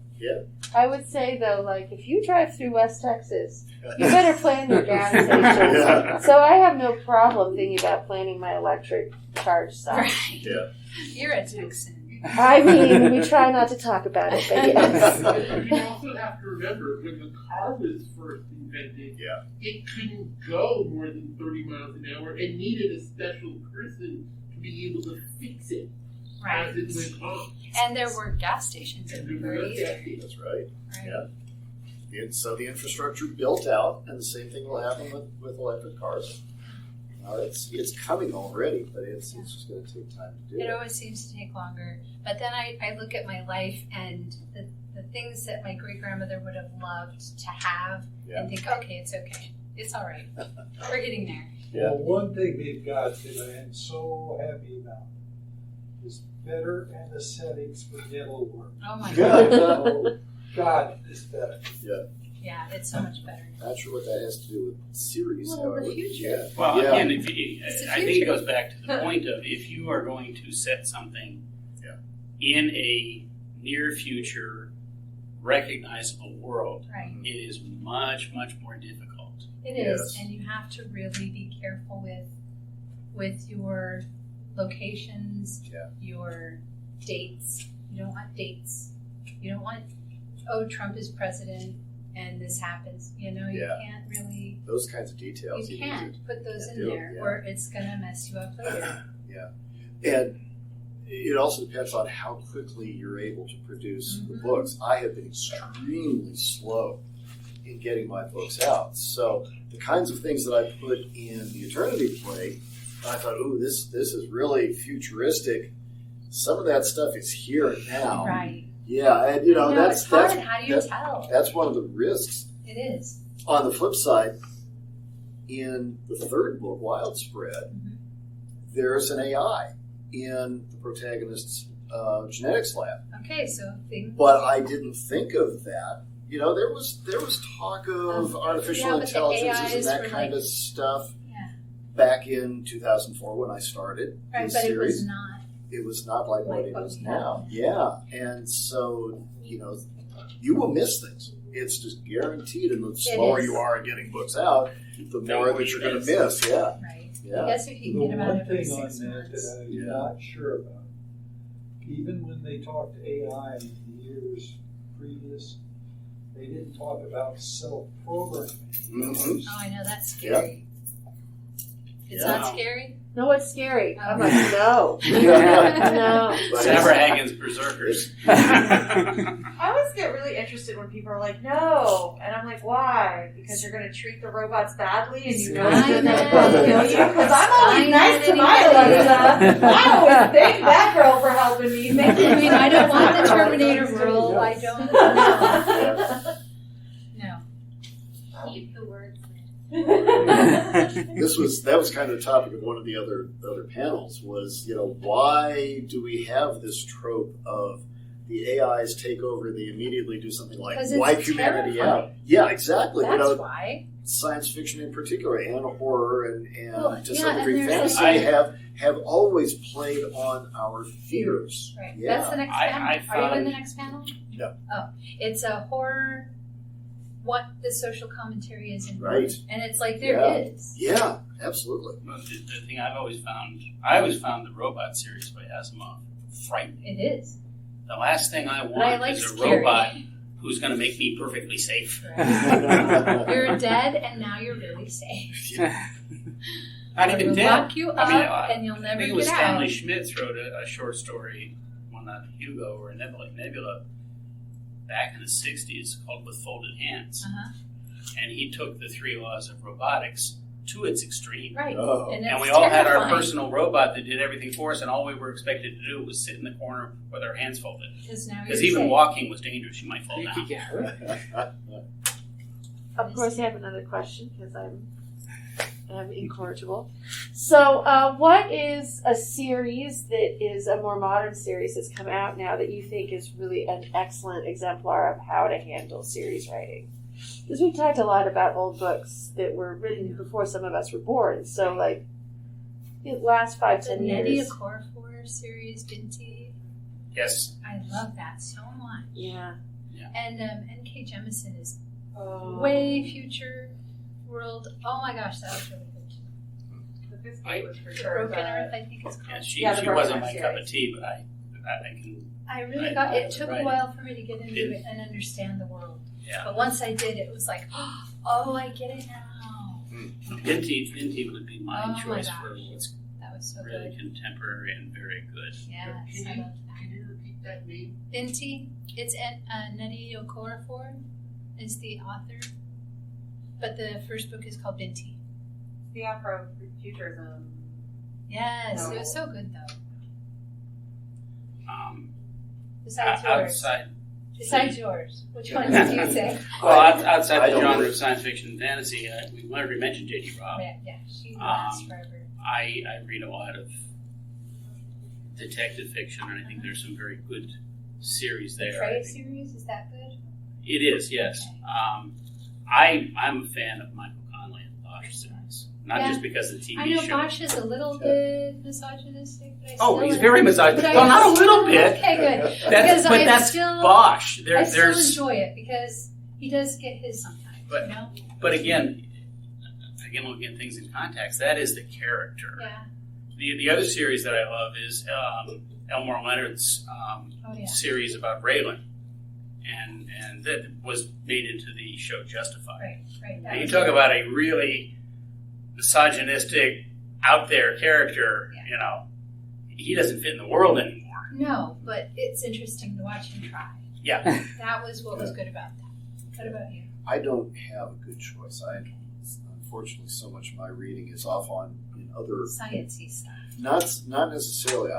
I would say, though, like, if you drive through West Texas, you better plan your gas stations. Yeah. So I have no problem thinking about planning my electric charge stop. Right. Yeah. You're a Texan. I mean, we try not to talk about it, but yes. You also have to remember, when the car was first invented, Yeah. it couldn't go more than 30 miles an hour and needed a special person to be able to fix it. Right. as it went on. And there were gas stations everywhere either. That's right. Right. Yeah. So the infrastructure built out, and the same thing will happen with electric cars. It's coming already, but it's just going to take time to do It it. always seems to take longer. But then I look at my life and the things that my great-grandmother would have loved to have and think, okay, it's okay. It's all right. We're getting there. Yeah. Well, one thing they've got that I am so happy about is better anesthetics for dental work. Oh, my Good. God. Oh, God, it's better. Yeah, it's so much better. Not sure what that has to do with series, Well, however. the future. Yeah. Well, Yeah. again, It's the I think it future. goes back to the point of if you are going to set something in a near future recognizable world, Right. it is much, much more difficult. It is, Yes. and you have to really be careful with your locations, your dates. You don't want dates. You don't want, Trump is president and this happens. You can't really. Those kinds of details. You need can't to- put those in do, there, yeah. or it's gonna mess you up later. And it also depends on how quickly you're able to produce the Mhm. books. I have been extremely slow in getting my books out. So the kinds of things that I put in the Eternity Play, I thought, ooh, this is really futuristic. Some of that stuff is here now. Right. Yeah, and it's hard. How do you tell? That's one of the risks. It is. On the flip side, in the third book, Wildspread, there's an AI in the protagonist's genetics lab. Okay, so things. But I didn't think of that. There was talk of artificial but the intelligences and AIs that were kind like- of stuff Yeah. back in 2004 when I started Right, this but it series. was not. It was not like what like it what is we now. Yeah, and so you will miss things. It's just guaranteed. And the slower is. you are at getting books out, the more that you're going to miss. Yeah, Right. yeah. I guess if you The can get them out one every thing on 6 that months. that I'm Yeah. not sure about, even when they talked to AI in the years previous, they didn't talk about self-programming. Mhm. Oh, I know, that's scary. It's Yeah. not scary? No, it's scary. I'm Oh. like, no. Yeah. No. But Never Hagen's Berserkers. I always get really interested when people are like, no. And I'm like, why? Because you're going to treat the robots badly and you know Sign they're going it. to kill you? Because I'm always Sign nice it to my anyway. Alexa. I always thank that girl for helping me. I mean, I don't want the Terminator rule. I don't know. No. Keep the words in. that was kind of the topic of one of the other panels was, why do we have this trope of the AIs take over, they immediately do something like 'Cause it's wipe humanity terrifying. out? Yeah, exactly. That's why. Science fiction in particular, and horror, and Well, to yeah, some degree and there's fantasy like- have always played on our fears. Right. Yeah. That's the next I panel. Are you found- in the next panel? No. Oh. It's a horror, what the social commentary is in Right. And it's like, there Yeah. is. Yeah, absolutely. Well, the thing I always found the Robot series by Asimov frightening. It is. The last thing I But I want like is a scary. robot who's going to make me perfectly safe. Right. You're dead and now you're really safe. Not even We'll dead. lock you up I mean, and you'll I never think it get was out. Stanley Schmitz wrote a short story, well, not Hugo or Nebula, back in the 60s called With Folded Hands. Uh-huh. And he took the 3 laws of robotics to its extreme. Right. Oh. And, And it's we all had our terrifying. personal robot that did everything for us, and all we were expected to do was sit in the corner with our hands folded. Because now Because you're even safe. walking was dangerous. You might fall You could down. get hurt. Of course, I have another question because I'm incorrigible. So, what is a series that is a more modern series that's come out now that you think is really an excellent exemplar of how to handle series writing? Because we've talked a lot about old books that were written before some of us were born. So, like, the last 5-10 The years. Nettie Okorafor series, Binti. Yes. I love that so much. Yeah. And N.K. Jemisin is Oh. way future world. Oh my gosh, that was really good. The biscuit was for sure. Broken but- Earth, I think it's Yeah, called. she Yeah, the wasn't Broken my Earth cup of series. tea, but I can. I really I- got I it. Took right. a while for me to get into It- it and understand the world. Yeah. But once I did, it was like, oh, I get it now. Binti would be my Oh my choice gosh. for what's That was so really good. contemporary and very good. Yes, I loved that. Can you repeat that name? Binti, it's Nnedi Okorafor is the author, but the first book is called Binti. The Afrofuturism. Yes, No. it was so good though. Besides yours, which one did you say? Well, outside I the don't genre really- of science fiction and fantasy, we already mentioned J.D. Robb. Yeah, she lasts forever. I read a lot of detective fiction, and I think there's some very good series there. The Trey series, is that good? It is, yes. Okay. I'm a fan of Michael Connelly and the Bosch series, not Yeah. just because of the TV I know show. Bosch is a little bit misogynistic, but I Oh, still he's very misogynistic. but I Well, not a little bit. Okay, good. That's Because Bosch. I still There's, enjoy it because he does get his sometimes, But- you know? but again, looking at things in context, that is the character. Yeah. The other series that I love is Elmore Leonard's series about Raylan, and that was made into the show Justified. Right. Now you talk about a really misogynistic, out there character. Yeah. You know, he doesn't fit in the world anymore. No, but it's interesting to watch him try. Yeah. That was what was good about that. What about you? I don't have a good choice. Unfortunately, so much of my reading is off in other Sciencey stuff. Not necessarily.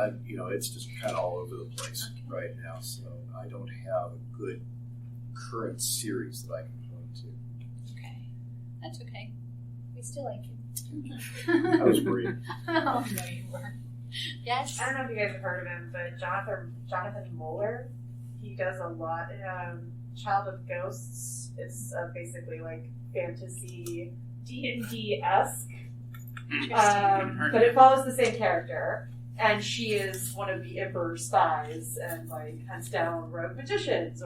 It's just kind of all over the place right now. So I don't have a good current series that I can point to. Okay. That's okay. We still like I was worried. Oh, no, you were. Yes? I don't know if you guys have heard of him, but Jonathan Moeller, he does a lot. Child of Ghosts. It's basically like fantasy D&D-esque. But it follows the same character, and she is one of the Emperor's spies and like hunts down rogue magicians.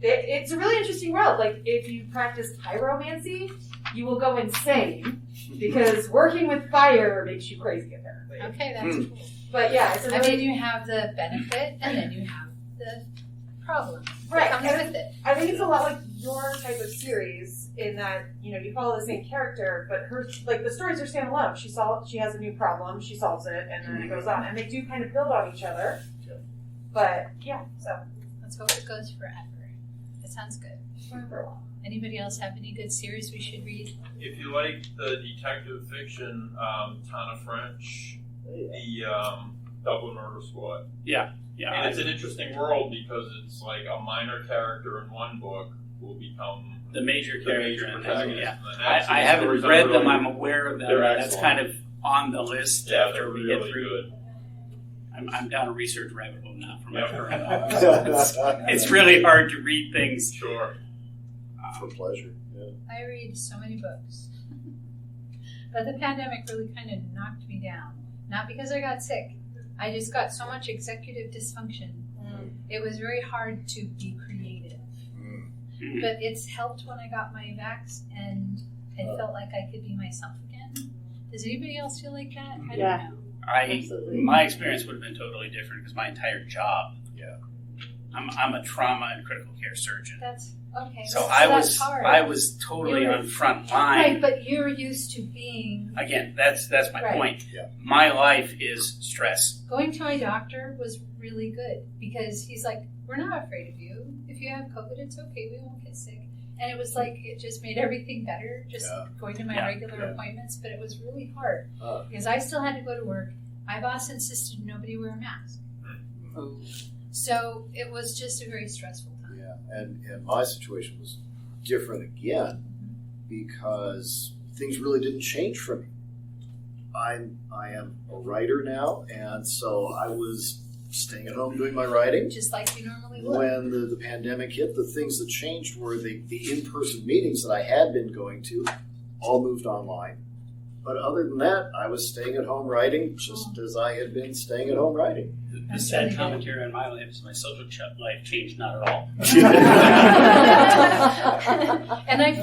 It's a really interesting world. Like if you practice pyromancy, you will go insane because working with fire makes you crazy apparently. Okay, that's cool. But yeah, it's a really, you have the benefit and then you have the problem Right, that comes and with it. I think it's a lot like your type of series in that, you follow the same character, but her, like, the stories are standalone. She has a new problem, she solves it, and then it goes on. And they do kind of build on each other. Yeah. But, yeah, so. Let's hope it goes forever. It sounds good. For a while. Anybody else have any good series we should read? If you like the detective fiction, Tana French, the Dublin Murder Squad. Yeah. And it's an interesting world because it's like a minor character in one book will become the major character. protagonist. I haven't read them. I'm aware of them. They're That's excellent. kind of on the list Yeah, after they're we really get through. good. I'm down a research rabbit hole now for my Yeah. current office. It's really hard to read things. Sure. For pleasure. Yeah. I read so many books. But the pandemic really kind of knocked me down. Not because I got sick. I just got so much executive dysfunction. It was very hard to be creative. But it's helped when I got my vax and I felt like I could be myself again. Does anybody else feel like that? I don't know. My experience would have been totally different because my entire job. Yeah. I'm a trauma and critical care surgeon. That's okay. So that's hard. I was totally on front line. Right, but you're used to being. Again, that's my Right. point. Yeah. My life is stress. Going to my doctor was really good because he's like, we're not afraid of you. If you have COVID, it's okay. We won't get sick. And it was like, it just made everything better, just going to my regular appointments. But it was really hard because I still had to go to work. My boss insisted nobody wear a mask. So it was just a very stressful time. Yeah, and my situation was different again because things really didn't change for me. I am a writer now, and so I was staying at home doing my writing. Just like you normally would. When the pandemic hit, the things that changed were the in-person meetings that I had been going to all moved online. But other than that, I was staying at home writing just as I had been staying at home writing. The sad commentary on my life is my social life changed not at all. And I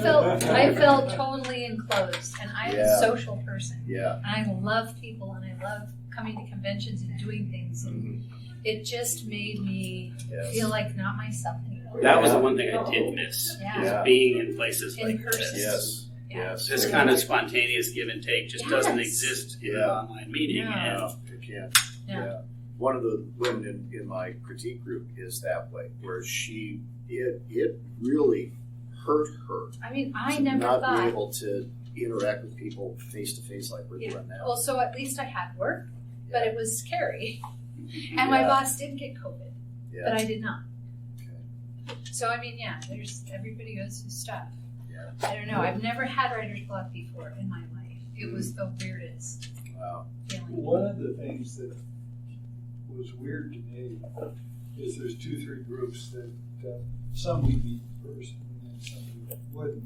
felt totally enclosed, and I'm a social person. Yeah. And I love people, and I love coming to conventions and doing things. And it just made me feel like not myself anymore. That was the one thing I did miss. Yeah. Was being in places In like person. this. Yes. Yes. This kind of spontaneous give and take just doesn't exist in an Yeah. online meeting. No, it can't. Yeah. One of the women in my critique group is that way, where it really hurt her I mean, I to never not thought. be able to interact with people face to face like we're doing now. Well, so at least I had work, but it was scary. And my boss did get COVID, but I did not. Okay. So I mean, there's everybody goes through stuff. Yeah. I don't know. I've never had writer's block before in my life. It was the weirdest Wow. feeling. One of the things that was weird to me is there's 2-3 groups that some we meet first and then some we wouldn't.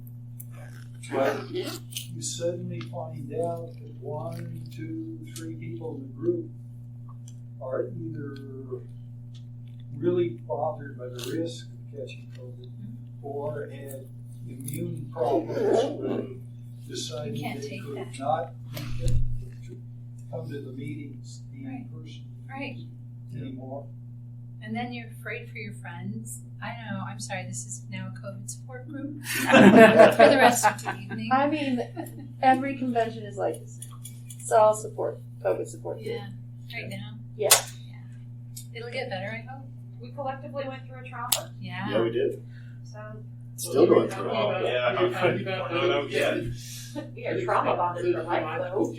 But you suddenly find out that 1, 2, 3 people in the group are either really bothered by the risk of catching COVID or had immune problems with deciding You can't they take could that. not come to the meetings in person Right. anymore. And then you're afraid for your friends. I know. I'm sorry. This is now a COVID support group for the rest of the evening. I mean, every convention is like this. It's all support, COVID support. Yeah. Right now. Yeah. It'll get better, I hope. We collectively went through a trauma. Yeah. Yeah, we did. So Still going through it. Oh, yeah. We're talking about We're not out yet. we are trauma bonded for life, though.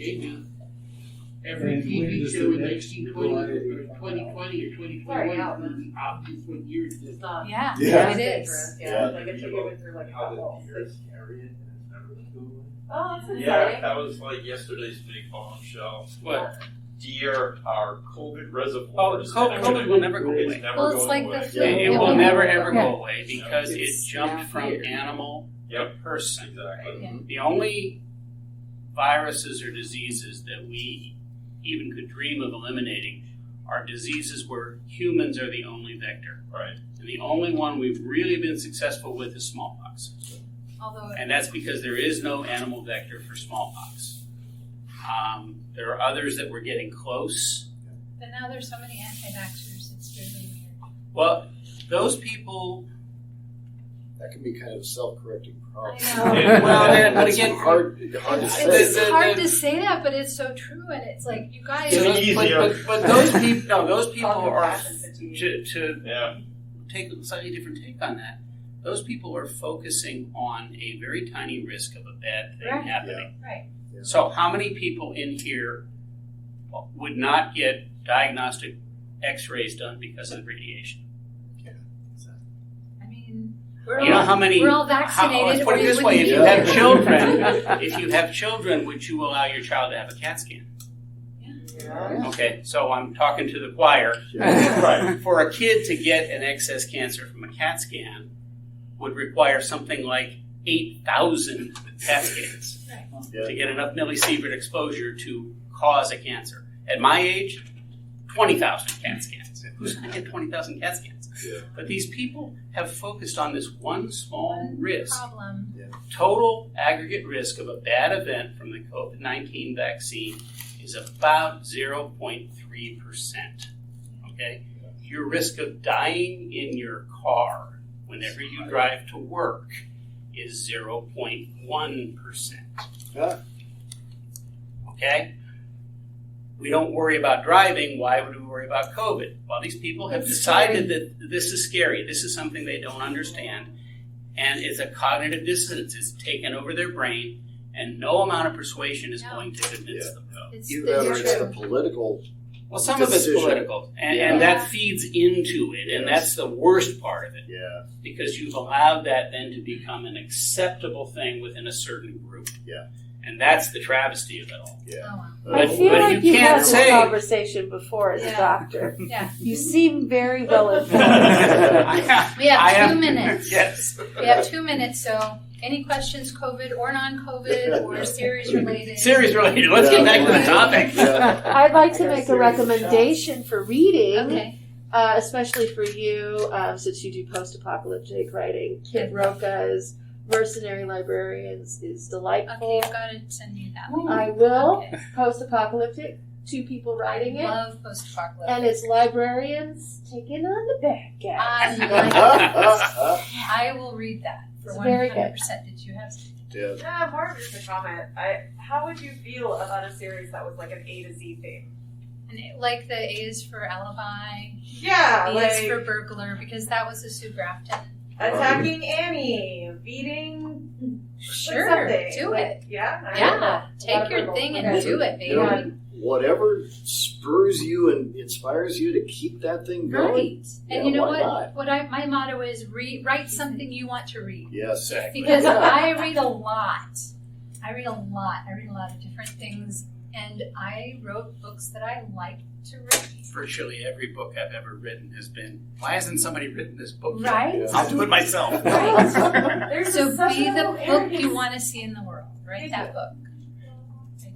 Every And when TV does show the in next 1920 or variety 2020 or 2021 Sorry, yeah. is obvious what year it is. It's not. Yeah. Yeah. It dangerous. is. Yeah. Like I took it went through like How a whole. did deers carry it and it's never been going? Oh, that's Yeah, exciting. that was like yesterday's big bombshell. What? Deer are COVID reservoirs. Oh, COVID will never go It's away. never Well, it's going like away. the flu. It Yeah. will never ever Yeah. go away because it jumped from animal to Yep. person. Exactly. Yeah. The only viruses or diseases that we even could dream of eliminating are diseases where humans are the only vector. Right. And the only one we've really been successful with is smallpox. Although And that's because there is no animal vector for smallpox. There are others that we're getting close. but now there's so many anti-vaxxers. It's really weird. Well, those people. That can be kind of a self-correcting problem. I know. Yeah, well, but It's again, hard to say. It's The- hard to say that, but it's so true, and it's like you guys. It's easier. But those people, no, those people Talking are passion fatigue. to Yeah. take a slightly different take on that. Those people are focusing on a very tiny risk of a bad thing Right. happening. Right. Yeah. So, how many people in here would not get diagnostic X-rays done because of the radiation? I mean, we're You know all, how many? we're all vaccinated. Let's put or it you this way: if you wouldn't have be. children, would you allow your child to have a CAT scan? Yeah. Okay, so I'm talking to the choir. Right. For a kid to get an excess cancer from a CAT scan would require something like 8,000 CAT scans Yeah. to get enough millisievert exposure to cause a cancer. At my age, 20,000 CAT scans. Who's going to get 20,000 CAT scans? Yeah. But these people have focused on this one small One risk. problem. Total aggregate risk of a bad event from the COVID-19 vaccine is about 0.3%. Okay? Your risk of dying in your car whenever you drive to work is 0.1%. Yeah. Okay? We don't worry about driving. Why would we worry about COVID? Well, these people have It's decided that this is scary. This is something they don't understand. And it's a cognitive dissonance. It's taken over their brain, and no amount of persuasion is going to convince them. It's Either it's it's the true. political. Well, some of it's decision. political, and Yeah. that feeds into it, and Yes. that's the worst part of it, Yeah. because you've allowed that then to become an acceptable thing within a certain group. Yeah. And that's the travesty of it all. Yeah. Oh, wow. But- I feel but like you you've can't had this say- conversation before as a Yeah. doctor. Yeah. You seem very well informed. We have I 2 minutes. Yes. We have 2 minutes, so any questions, COVID or non-COVID or series related? Series related. Let's get back to the topic. Yeah. I'd like to make a recommendation for reading, Okay. especially for you, since you do post-apocalyptic writing. Kit Roca's Mercenary Librarians is Okay, delightful. you've got to send me that link. I will. Okay. Post-apocalyptic, 2 people writing it. Love post-apocalyptic. And it's librarians taking on the bad guy. I like it. I will read that. For It's very 100%. Did you have? Yeah. Yeah, more of just a comment. How would you feel about a series that was like an A to Z theme? And like the A is for alibi. Yeah, B like is for burglar because that was a Sue Grafton. attacking Annie, beating Sure, something. do Like, it. Yeah, Yeah, take your thing and do it, baby. You know, whatever spurs you and inspires you to keep that thing going. Right. Yeah, And you know why not? my motto is write something you want to read. Yes. Because I read a lot. I read a lot of different things, and I wrote books that I like to read. Virtually every book I've ever written has been, why hasn't somebody written this book yet? Right? Yeah. I'll do it myself. There's So such be a the little book arrogance. you want to see in the world. Write that book.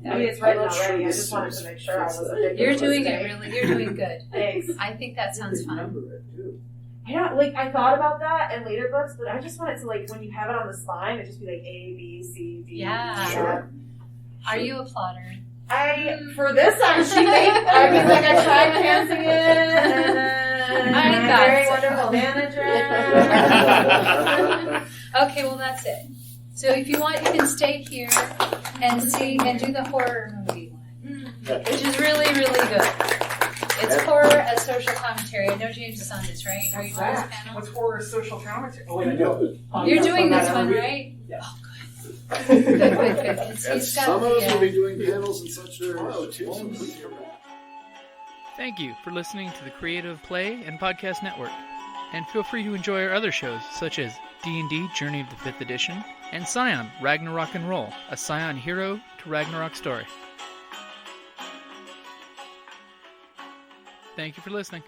I mean, it's written I'm not sure already. I this just wanted is- to make sure I was ridiculous. You're doing it today. really. You're doing good. Thanks. I think that sounds fun. Remember it too. Yeah, like I thought about that in later books, but I just want it to like when you have it on the spine, it just be like A, B, C, D. Yeah. Sure. Are you a plotter? For this actually, I mean, like I tried dancing it, and then I I'm a got very it. wonderful manager. Okay, well that's it. So if you want, you can stay here and see and do the horror movie one, which is really, really good. It's horror as social commentary. I know James is on this, right? Are you on this panel? What's horror social commentary? Oh, wait, I know. You're doing this I'm one, reading. right? Yeah. Oh, good. Good. And He's got some of us yeah. will be doing panels and such tomorrow too. So please come back. Thank you for listening to the Creative Play and Podcast Network. And feel free to enjoy our other shows, such as D&D Journey of the 5th Edition and Scion Ragnarok and Roll, a Scion hero to Ragnarok story. Thank you for listening.